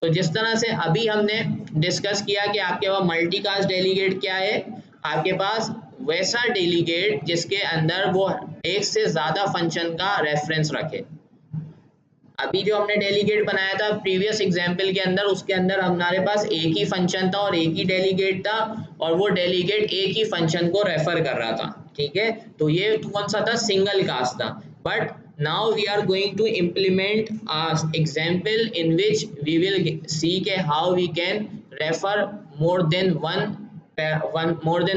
तो जिस तरह से अभी हमने डिस्कस किया कि आपके पास मल्टीकास्ट डेलीगेट क्या है, आपके पास वैसा डेलीगेट जिसके अंदर वो एक से ज्यादा फंक्शन का रेफरेंस रखे। अभी जो हमने डेलीगेट बनाया था प्रीवियस एग्जाम्पल के अंदर, उसके अंदर हमारे पास एक ही फंक्शन था और एक ही डेलीगेट था, और वो डेलीगेट एक ही फंक्शन को रेफर कर रहा था, ठीक है। तो ये कौन सा था, सिंगल कास्ट था। But now we are going to implement example in which we will see के how we can refer more than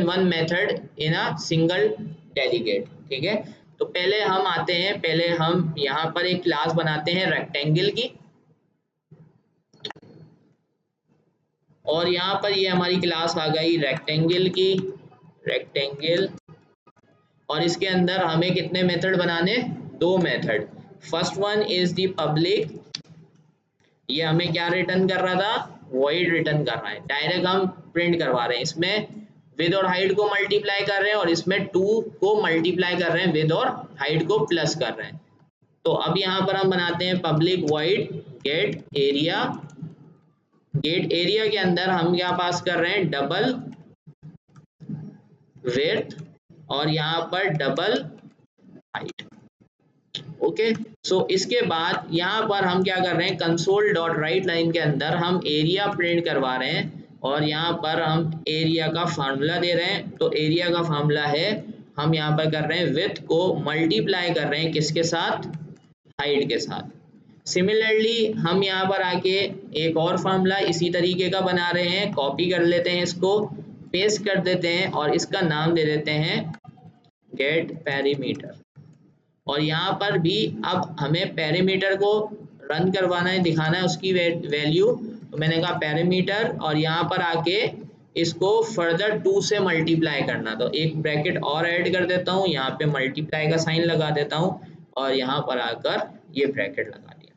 one method in a single delegate, ठीक है। तो पहले हम आते हैं, पहले हम यहाँ पर एक क्लास बनाते हैं रेक्टेंगल की, और यहाँ पर ये हमारी क्लास आ गई रेक्टेंगल की, रेक्टेंगल। और इसके अंदर हमें कितने मेथड बनाने, दो method. First one is the public, ये हमें क्या रिटर्न कर रहा था, वॉइड रिटर्न कर रहा है, डायरेक्ट हम प्रिंट करवा रहे हैं। इसमें विद और हाइट को मल्टीप्लाई कर रहे हैं और इसमें 2 को मल्टीप्लाई कर रहे हैं, विद और हाइट को प्लस कर रहे हैं। तो अब यहाँ पर हम बनाते हैं public void get area. Get area के अंदर हम क्या पास कर रहे हैं, डबल विड्थ और यहाँ पर डबल हाइट। ओके, सो इसके बाद यहाँ पर हम क्या कर रहे हैं, कंसोल डॉट राइट लाइन के अंदर हम एरिया प्रिंट करवा रहे हैं और यहाँ पर हम एरिया का फार्मूला दे रहे हैं। तो एरिया का फार्मूला है, हम यहाँ पर कर रहे हैं विड्थ को मल्टीप्लाई कर रहे हैं किसके साथ, हाइट के साथ। सिमिलरली हम यहाँ पर आके एक और फार्मूला इसी तरीके का बना रहे हैं, कॉपी कर लेते हैं, इसको पेस्ट कर देते हैं और इसका नाम दे देते हैं गेट पेरीमीटर। और यहाँ पर भी अब हमें पेरीमीटर को रन करवाना है, दिखाना है उसकी वैल्यू। तो मैंने कहा पेरीमीटर और यहाँ पर आके इसको फर्दर 2 से मल्टीप्लाई करना। तो एक ब्रैकेट और ऐड कर देता हूँ, यहाँ पे मल्टीप्लाई का साइन लगा देता हूँ और यहाँ पर आकर ये ब्रैकेट लगा दिया।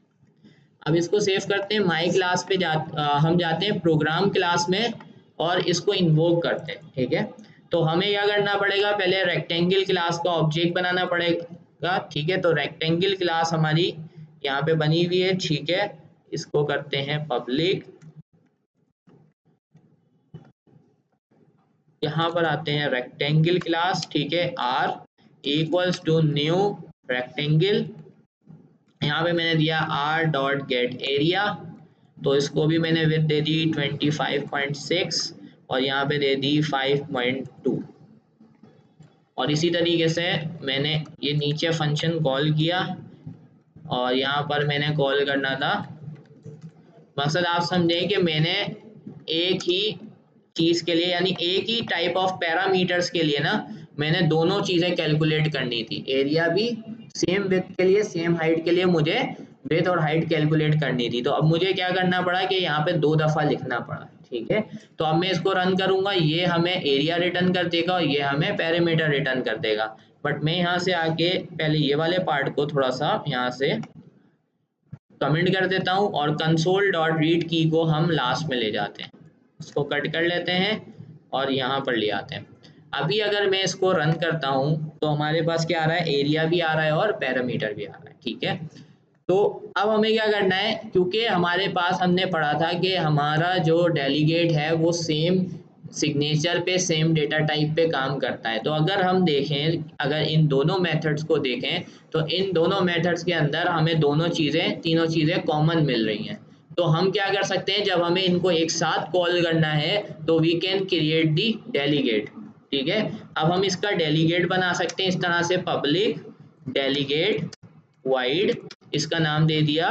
अब इसको सेव करते हैं, माई क्लास पे हम जाते हैं प्रोग्राम क्लास में और इसको इन्वोक करते हैं, ठीक है। तो हमें क्या करना पड़ेगा, पहले रेक्टेंगल क्लास का ऑब्जेक्ट बनाना पड़ेगा, ठीक है। तो रेक्टेंगल क्लास हमारी यहाँ पे बनी हुई है, ठीक है। इसको करते हैं पब्लिक, यहाँ पर आते हैं रेक्टेंगल क्लास, ठीक है। r equals to new rectangle, यहाँ पे मैंने दिया r डॉट गेट एरिया। तो इसको भी मैंने विड्थ दे दी 25.6 और यहाँ पे दे दी 5.2। और इसी तरीके से मैंने ये नीचे फंक्शन कॉल किया और यहाँ पर मैंने कॉल करना था, मकसद आप समझें कि मैंने एक ही चीज़ के लिए, यानी एक ही टाइप ऑफ पैरामीटर्स के लिए ना, मैंने दोनों चीज़ें कैलकुलेट करनी थी। एरिया भी सेम विड्थ के लिए, सेम हाइट के लिए मुझे विड्थ और हाइट कैलकुलेट करनी थी। तो अब मुझे क्या करना पड़ा कि यहाँ पे 2 दफ़ा लिखना पड़ा, ठीक है। तो अब मैं इसको रन करूँगा, ये हमें एरिया रिटर्न कर देगा और ये हमें पैरामीटर रिटर्न कर देगा। बट मैं यहाँ से आके पहले ये वाले पार्ट को थोड़ा सा यहाँ से कमेंट कर देता हूँ और कंसोल डॉट रीड की को हम लास्ट में ले जाते हैं, इसको कट कर लेते हैं और यहाँ पर ले आते हैं। अभी अगर मैं इसको रन करता हूँ तो हमारे पास क्या आ रहा है, एरिया भी आ रहा है और पैरामीटर भी आ रहा है, ठीक है। तो अब हमें क्या करना है, क्योंकि हमारे पास हमने पढ़ा था कि हमारा जो डेलीगेट है वो सेम सिग्नेचर पे, सेम डेटा टाइप पे काम करता है। तो अगर हम देखें, अगर इन दोनों मेथड्स को देखें तो इन दोनों मेथड्स के अंदर हमें दोनों चीज़ें, तीनों चीज़ें कॉमन मिल रही हैं। तो हम क्या कर सकते हैं, जब हमें इनको एक साथ कॉल करना है तो we can create the delegate, ठीक है। अब हम इसका डेलीगेट बना सकते हैं इस तरह से, पब्लिक डेलीगेट वाइड, इसका नाम दे दिया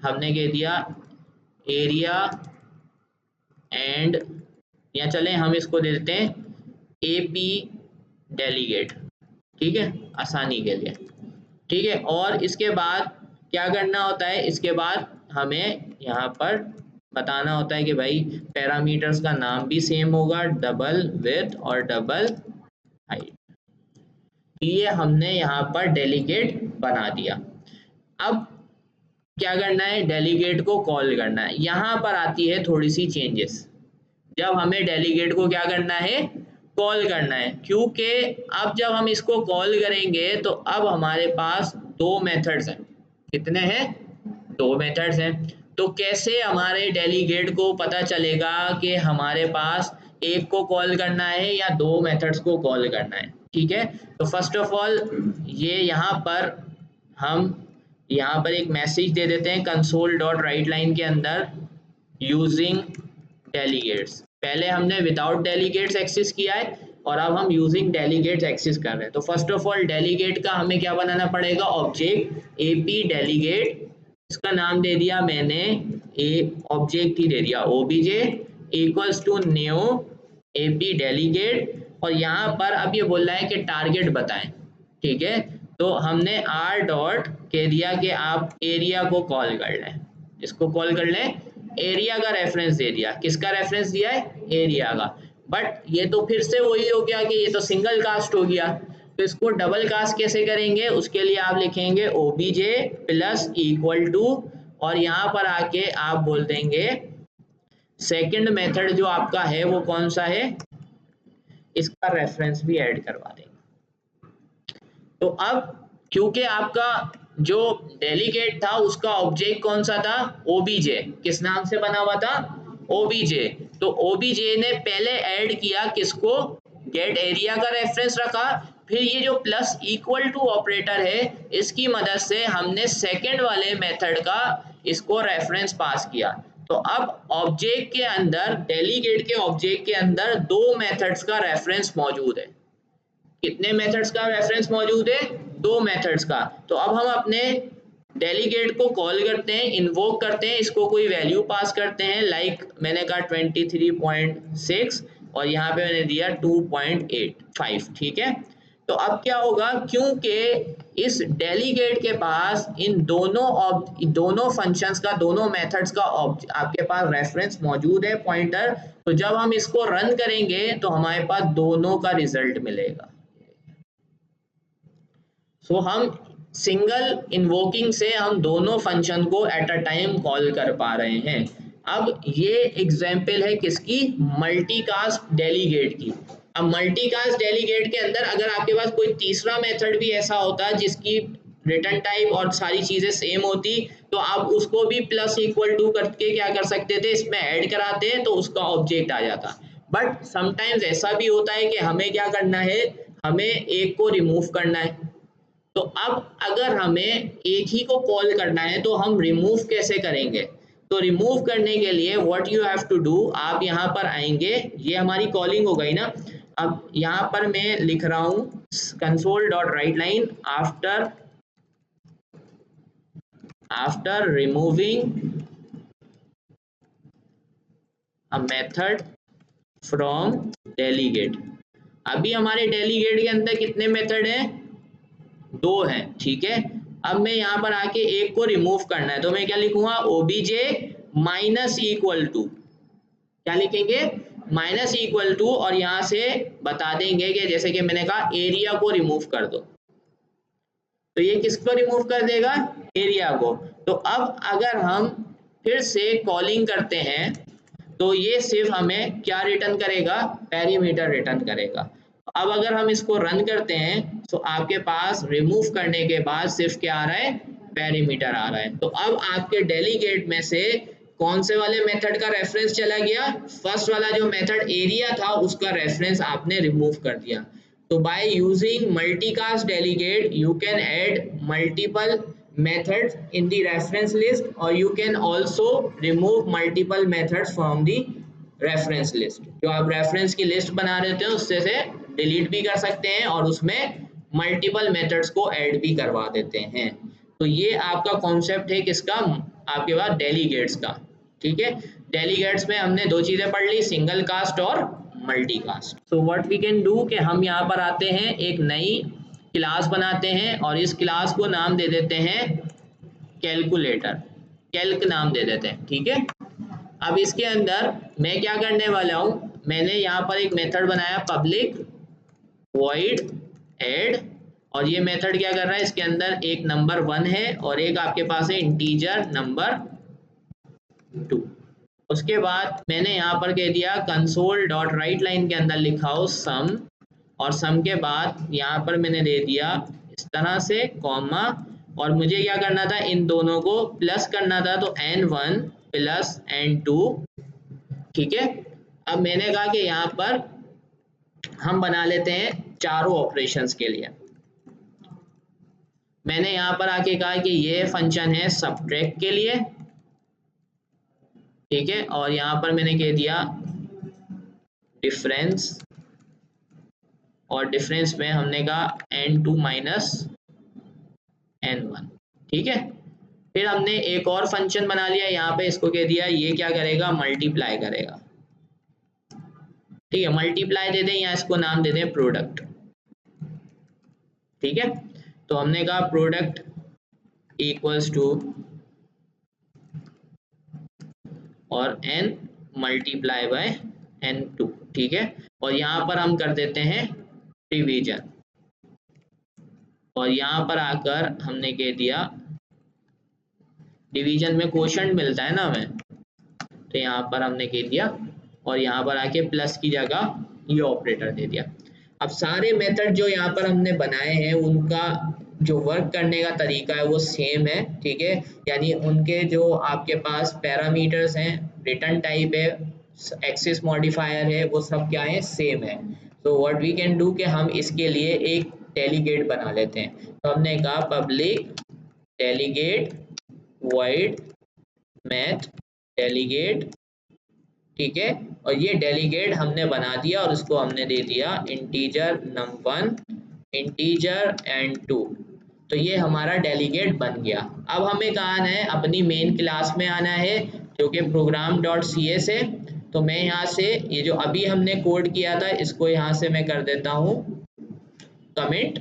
हमने, कह दिया एरिया एंड, या चलें हम इसको दे देते हैं एपी डेलीगेट, ठीक है, आसानी के लिए, ठीक है। और इसके बाद क्या करना होता है, इसके बाद हमें यहाँ पर बताना होता है कि भाई पैरामीटर्स का नाम भी सेम होगा, डबल विड्थ और डबल हाइट। ये हमने यहाँ पर डेलीगेट बना दिया। अब क्या करना है, डेलीगेट को कॉल करना है। यहाँ पर आती है थोड़ी सी चेंजेस, जब हमें डेलीगेट को क्या करना है, कॉल करना है, क्योंकि अब जब हम इसको कॉल करेंगे तो अब हमारे पास 2 मेथड्स हैं। कितने हैं, 2 मेथड्स हैं। तो कैसे हमारे डेलीगेट को पता चलेगा कि हमारे पास एक को कॉल करना है या दो मेथड्स को कॉल करना है? ठीक है, तो फर्स्ट ऑफ ऑल ये हम यहाँ पर एक मैसेज दे देते हैं कंसोल डॉट राइट लाइन के अंदर यूजिंग डेलीगेट्स। पहले हमने विदाउट डेलीगेट्स एक्सेस किया है और अब हम यूजिंग डेलीगेट्स एक्सेस कर रहे हैं। तो फर्स्ट ऑफ ऑल डेलीगेट का हमें क्या बनाना पड़ेगा? ऑब्जेक्ट एपी डेलीगेट, इसका नाम दे दिया मैंने ऑब्जेक्ट ही दे दिया OBJ equals to new AP delegate, और यहाँ पर अब ये बोल रहा है कि टारगेट बताएं। ठीक है, तो हमने आर डॉट कह दिया कि आप एरिया को कॉल कर लें। इसको कॉल कर लें, एरिया का रेफरेंस दे दिया। किसका रेफरेंस दिया है? एरिया का। बट ये तो फिर से वही हो गया कि ये तो सिंगल कास्ट हो गया, तो इसको डबल कास्ट कैसे करेंगे? उसके लिए आप लिखेंगे ओबीजे प्लस इक्वल टू, और यहाँ पर आके आप बोल देंगे सेकंड मेथड जो आपका है वो कौन सा है, इसका रेफरेंस भी ऐड करवा देंगे। तो अब क्योंकि आपका जो डेलीगेट था उसका ऑब्जेक्ट कौन सा था? ओबीजे। किस नाम से बना हुआ था? ओबीजे। तो ओबीजे ने पहले ऐड किया किसको? गेट एरिया का रेफरेंस रखा, फिर ये जो प्लस इक्वल टू ऑपरेटर है इसकी मदद से हमने सेकंड वाले मेथड का इसको रेफरेंस पास किया। तो अब ऑब्जेक्ट के अंदर, डेलीगेट के ऑब्जेक्ट के अंदर दो मेथड्स का रेफरेंस मौजूद है। कितने मेथड्स का रेफरेंस मौजूद है? दो मेथड्स का। तो अब हम अपने डेलीगेट को कॉल करते हैं, इन्वोक करते हैं, इसको कोई वैल्यू पास करते हैं, लाइक मैंने कहा 23.6 और यहाँ पे मैंने दिया 2.85। ठीक है, तो अब क्या होगा? क्योंकि इस डेलीगेट के पास इन दोनों फंक्शंस का, दोनों मेथड्स का आपके पास रेफरेंस मौजूद है, पॉइंटर, तो जब हम इसको रन करेंगे तो हमारे पास दोनों का रिजल्ट मिलेगा। सो हम सिंगल इन्वोकिंग से हम दोनों फंक्शन को एट अ टाइम कॉल कर पा रहे हैं। अब ये एग्जाम्पल है किसकी? मल्टीकास्ट डेलीगेट की। अब मल्टीकास्ट डेलीगेट के अंदर अगर आपके पास कोई तीसरा मेथड भी ऐसा होता जिसकी रिटर्न टाइप और सारी चीजें सेम होती, तो आप उसको भी प्लस इक्वल टू करके क्या कर सकते थे? इसमें ऐड कराते तो उसका ऑब्जेक्ट आ जाता। बट समटाइम्स ऐसा भी होता है कि हमें क्या करना है? हमें एक को रिमूव करना है। तो अब अगर हमें एक ही को कॉल करना है तो हम रिमूव कैसे करेंगे? तो रिमूव करने के लिए what you have to do, आप यहाँ पर आएंगे, ये हमारी कॉलिंग हो गई ना। अब यहाँ पर मैं लिख रहा हूँ console dot right line after removing a method from delegate. अभी हमारे डेलीगेट के अंदर कितने मेथड हैं? दो हैं। ठीक है, अब मैं यहाँ पर आके एक को रिमूव करना है, तो मैं क्या लिखूंगा? ओबीजे माइनस इक्वल टू, क्या लिखेंगे? माइनस इक्वल टू, और यहाँ से बता देंगे कि जैसे कि मैंने कहा एरिया को रिमूव कर दो, तो ये किसको रिमूव कर देगा? एरिया को। तो अब अगर हम फिर से कॉलिंग करते हैं तो ये सिर्फ हमें क्या रिटर्न करेगा? पेरीमीटर रिटर्न करेगा। अब अगर हम इसको रन करते हैं तो आपके पास रिमूव करने के बाद सिर्फ क्या आ रहा है? पेरीमीटर आ रहा है। तो अब आपके डेलीगेट में से कौन से वाले मेथड का रेफरेंस चला गया? फर्स्ट वाला जो मेथड एरिया था उसका रेफरेंस आपने रिमूव कर दिया। तो by using multicast delegate you can add multiple methods in the reference list, or you can also remove multiple methods from the reference list। जो आप रेफरेंस की लिस्ट बना रहे थे उससे से डिलीट भी कर सकते हैं और उसमें मल्टीपल मेथड्स को ऐड भी करवा देते हैं। तो ये आपका कॉन्सेप्ट है किसका? आपके पास डेलीगेट्स का। ठीक है, डेलीगेट्स में हमने दो चीजें पढ़ ली, सिंगल कास्ट और multi cast. So what we can do कि हम यहाँ पर आते हैं, एक नई क्लास बनाते हैं और इस क्लास को नाम दे देते हैं कैलकुलेटर, कैल्क नाम दे देते हैं। ठीक है, अब इसके अंदर मैं क्या करने वाला हूँ? मैंने यहाँ पर एक मेथड बनाया पब्लिक वॉइड ऐड, और ये मेथड क्या कर रहा है? इसके अंदर एक नंबर 1 है और एक आपके पास है इंटीजर नंबर 2। उसके बाद मैंने यहाँ पर कह दिया कंसोल डॉट राइट लाइन के अंदर लिखा हो सम, और सम के बाद यहाँ पर मैंने दे दिया इस तरह से कॉमा, और मुझे क्या करना था? इन दोनों को प्लस करना था, तो n1 प्लस n2, ठीक है। अब मैंने कहा कि यहाँ पर हम बना लेते हैं चारों ऑपरेशंस के लिए। मैंने यहाँ पर आके कहा कि ये फंक्शन है सबट्रैक्ट के लिए, ठीक है, और यहाँ पर मैंने कह दिया डिफरेंस, और डिफरेंस में हमने कहा n2 माइनस n1, ठीक है। फिर हमने एक और फंक्शन बना लिया यहाँ पे, इसको कह दिया ये क्या करेगा, मल्टीप्लाई करेगा, ठीक है। मल्टीप्लाई दे दें या इसको नाम दे दें प्रोडक्ट, ठीक है। तो हमने कहा प्रोडक्ट इक्वल्स टू और n मल्टीप्लाई बाय n2, ठीक है। और यहाँ पर हम कर देते हैं डिवीजन, और यहाँ पर आकर हमने कह दिया डिवीजन में क्वोशंट मिलता है ना हमें, तो यहाँ पर हमने कह दिया, और यहाँ पर आके प्लस की जगह ये ऑपरेटर दे दिया। अब सारे मेथड जो यहाँ पर हमने बनाए हैं उनका जो वर्क करने का तरीका है वो सेम है, ठीक है। यानी उनके जो आपके पास पैरामीटर्स हैं, रिटर्न टाइप है, एक्सिस मॉडिफायर है, वो सब क्या है, सेम है। तो व्हाट वी कैन डू कि हम इसके लिए एक डेलीगेट बना लेते हैं। तो हमने कहा public delegate void math delegate, ठीक है। और ये डेलीगेट हमने बना दिया और इसको हमने दे दिया इंटीजर num1, इंटीजर n2। तो ये हमारा डेलीगेट बन गया। अब हमें कहाँ आना है, अपनी मेन क्लास में आना है जो कि program.cs है। तो मैं यहाँ से ये जो अभी हमने कोड किया था इसको यहाँ से मैं कर देता हूँ कमिट,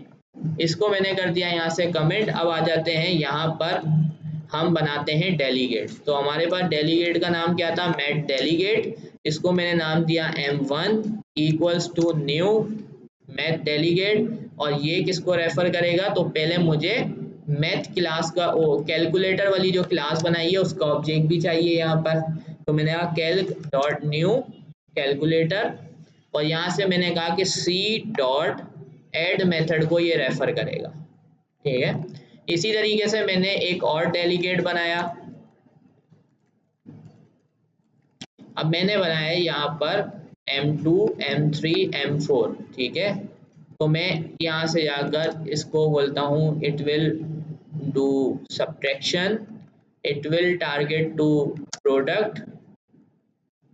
इसको मैंने कर दिया यहाँ से कमिट। अब आ जाते हैं यहाँ पर हम बनाते हैं डेलीगेट। तो हमारे पास डेलीगेट का नाम क्या था, मैथ डेलीगेट, इसको मैंने नाम दिया m1 equals to new math delegate. और ये किसको रेफर करेगा, तो पहले मुझे मैथ क्लास का कैलकुलेटर वाली जो क्लास बनाई है उसका ऑब्जेक्ट भी चाहिए यहाँ पर। तो मैंने कहा कैल्क डॉट न्यू कैलकुलेटर, और यहाँ से मैंने कहा कि सी डॉट एड मेथड को ये रेफर करेगा, ठीक है। इसी तरीके से मैंने एक और डेलीगेट बनाया। अब मैंने बनाया यहाँ पर m2 m3 m4, ठीक है। तो मैं यहाँ से जाकर इसको बोलता हूँ it will do subtraction, it will target to product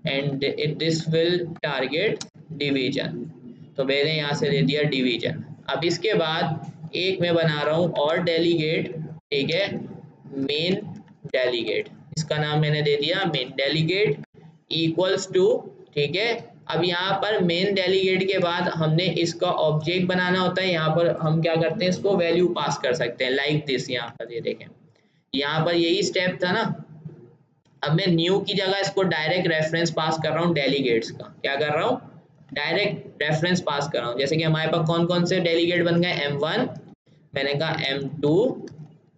and this will target division. तो मैंने यहाँ से दे दिया डिवीजन। अब इसके बाद एक मैं बना रहा हूँ और डेलीगेट, ठीक है, मेन डेलीगेट, इसका नाम मैंने दे दिया मेन डेलीगेट इक्वल्स टू, ठीक है। अब यहाँ पर मेन डेलीगेट के बाद हमने इसका ऑब्जेक्ट बनाना होता है। यहाँ पर हम क्या करते हैं, इसको वैल्यू पास कर सकते हैं लाइक दिस। यहाँ पर ये देखें, यहाँ पर यही स्टेप था ना। अब मैं न्यू की जगह इसको डायरेक्ट रेफरेंस पास कर रहा हूँ डेलीगेट्स का। क्या कर रहा हूँ, डायरेक्ट रेफरेंस पास कर रहा हूँ। जैसे कि हमारे पास कौन कौन से डेलीगेट बन गए, m1, मैंने कहा m2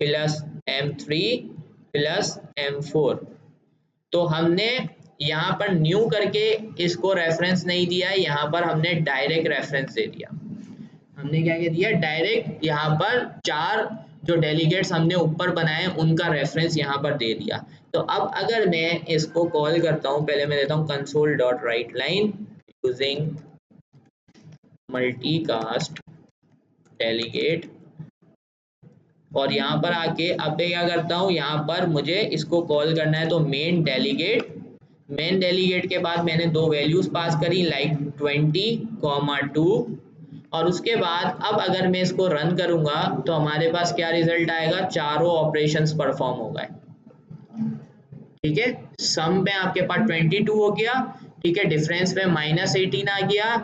plus m3 plus m4। तो हमने यहाँ पर न्यू करके इसको रेफरेंस नहीं दिया, यहाँ पर हमने डायरेक्ट रेफरेंस दे दिया। हमने क्या कह दिया, डायरेक्ट यहाँ पर चार जो डेलीगेट्स हमने ऊपर बनाए उनका रेफरेंस यहाँ पर दे दिया। तो अब अगर मैं इसको कॉल करता हूँ, पहले मैं देता हूँ console dot right line using multicast delegate, और यहाँ पर आके अब मैं क्या करता हूँ, यहाँ पर मुझे इसको कॉल करना है। तो मेन डेलीगेट, मेन डेलीगेट के बाद मैंने दो वैल्यूज पास करी लाइक 20,2, और उसके बाद अब अगर मैं इसको रन करूंगा तो हमारे पास क्या रिजल्ट आएगा, चारों ऑपरेशंस परफॉर्म हो गए, ठीक है। सम में आपके पास 22 हो गया, ठीक है, डिफरेंस में -18 आ गया,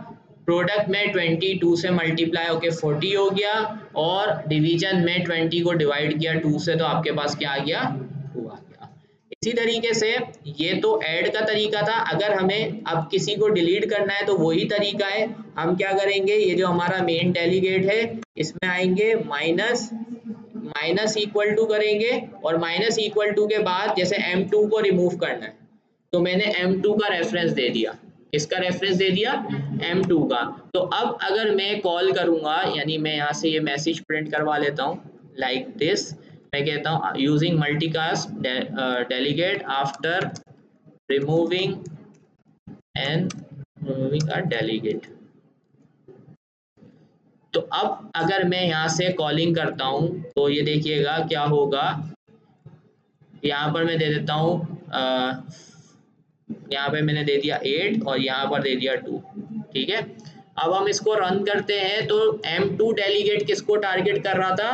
प्रोडक्ट में 22 से मल्टीप्लाई होके 40 हो गया, और डिवीजन में 20 को डिवाइड किया 2 से, तो आपके पास क्या आ गया, 2 आ गया। इसी तरीके से ये तो ऐड का तरीका था। अगर हमें अब किसी को डिलीट करना है तो वही तरीका है। हम क्या करेंगे, ये जो हमारा मेन डेलीगेट है इसमें आएंगे माइनस इक्वल टू करेंगे, और माइनस इक्वल टू के बाद जैसे m2 को रिमूव करना है तो मैंने m2 का रेफरेंस दे दिया। इसका रेफरेंस दे दिया m2 का। तो अब अगर मैं कॉल करूंगा, यानी मैं यहाँ से ये मैसेज प्रिंट करवा लेता हूँ लाइक दिस, मैं कहता हूँ using multicast delegate after removing a delegate. तो अब अगर मैं यहाँ से कॉलिंग करता हूँ तो ये देखिएगा क्या होगा। यहाँ पर मैं दे देता हूँ यहाँ पे मैंने दे दिया 8 और यहाँ पर दे दिया 2। ठीक है, अब हम इसको रन करते हैं तो M2 डेलीगेट किसको टारगेट कर रहा था,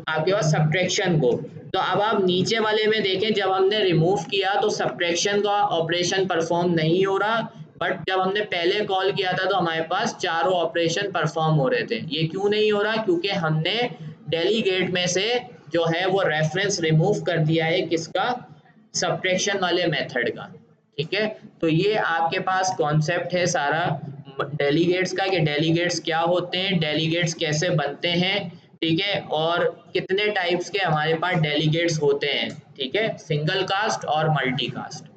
आपके पास सब्ट्रैक्शन को। तो अब आप नीचे वाले में देखें, जब हमने रिमूव किया तो सब्ट्रैक्शन का ऑपरेशन परफॉर्म नहीं हो रहा, बट जब हमने पहले कॉल किया था तो हमारे पास चारों ऑपरेशन परफॉर्म हो रहे थे। ये क्यों नहीं हो रहा, क्योंकि हमने डेलीगेट में से जो है वो रेफरेंस रिमूव कर दिया है किसका, सब्ट्रैक्शन वाले मेथड का। ठीक है, तो ये आपके पास कॉन्सेप्ट है सारा डेलीगेट्स का, कि डेलीगेट्स क्या होते हैं, डेलीगेट्स कैसे बनते हैं। ठीक है, और कितने टाइप्स के हमारे पास डेलीगेट्स होते हैं। ठीक है, सिंगल कास्ट और मल्टी कास्ट।